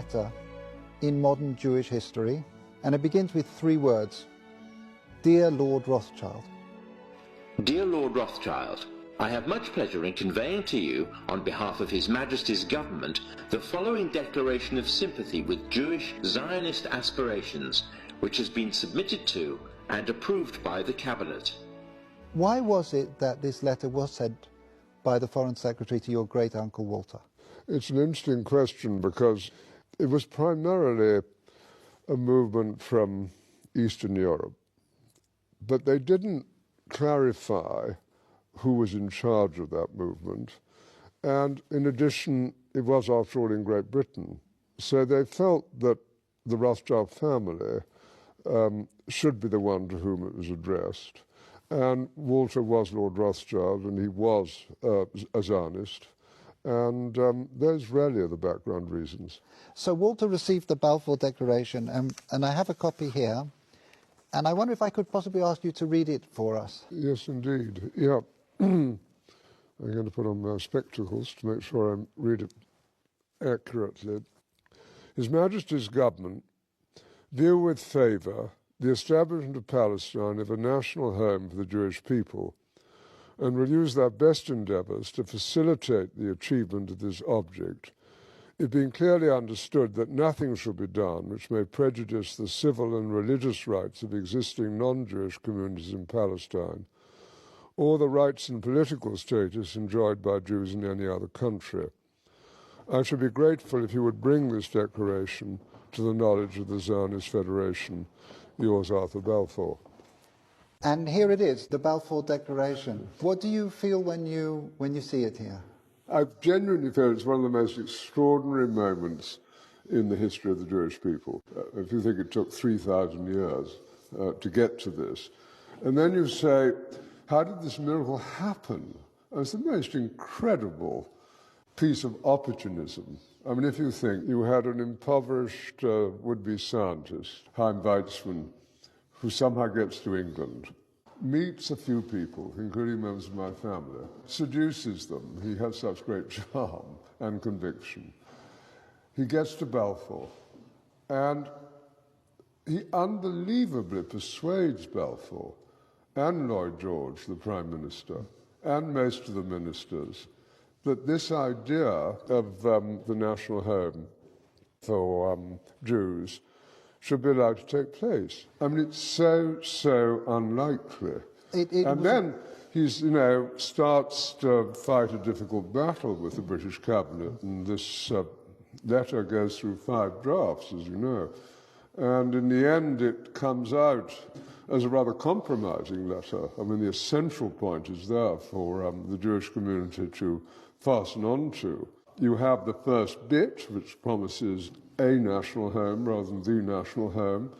chapter in modern Jewish history, and it begins with 3 words: Dear Lord Rothschild. Dear Lord Rothschild, I have much pleasure in conveying to you, on behalf of His Majesty's government, the following declaration of sympathy with Jewish Zionist aspirations, which has been submitted to and approved by the Cabinet. Why was it that this letter was sent by the Foreign Secretary to your great-uncle Walter? It's an interesting question because it was primarily a movement from Eastern Europe, but they didn't clarify who was in charge of that movement. And in addition, it was, after all, in Great Britain. So they felt that the Rothschild family should be the one to whom it was addressed. And Walter was Lord Rothschild, and he was a Zionist. And those really are the background reasons. So Walter received the Balfour Declaration, and I have a copy here. And I wonder if I could possibly ask you to read it for us. Yes, indeed. Yeah. I'm going to put on my spectacles to make sure I read it accurately. His Majesty's government view with favour the establishment of Palestine as a national home for the Jewish people, and will use their best endeavours to facilitate the achievement of this object, it being clearly understood that nothing shall be done which may prejudice the civil and religious rights of existing non-Jewish communities in Palestine, or the rights and political status enjoyed by Jews in any other country. I should be grateful if you would bring this declaration to the knowledge of the Zionist Federation. Yours, Arthur Balfour. And here it is, the Balfour Declaration. What do you feel when you see it here? I genuinely feel it's one of the most extraordinary moments in the history of the Jewish people. If you think it took 3,000 years to get to this, and then you say, how did this miracle happen? It's the most incredible piece of opportunism. I mean, if you think you had an impoverished would-be scientist, Chaim Weizmann, who somehow gets to England, meets a few people, including members of my family, seduces them. He has such great charm and conviction. He gets to Balfour, and he unbelievably persuades Balfour and Lloyd George, the Prime Minister, and most of the ministers, that this idea of the national home for Jews should be allowed to take place. I mean, it's so unlikely. And then he's, starts to fight a difficult battle with the British cabinet, and this letter goes through 5 drafts, as you know. And in the end, it comes out as a rather compromising letter. I mean, the essential point is there for the Jewish community to fasten on to. You have the first bit, which promises a national home rather than the national home,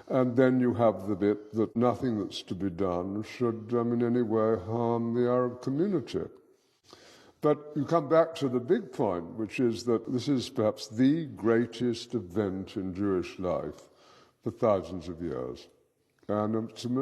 and then you have the bit that nothing that's to be done should in any way harm the Arab community. But you come back to the big point, which is that this is perhaps the greatest event in Jewish life for thousands of years. And it's a miracle.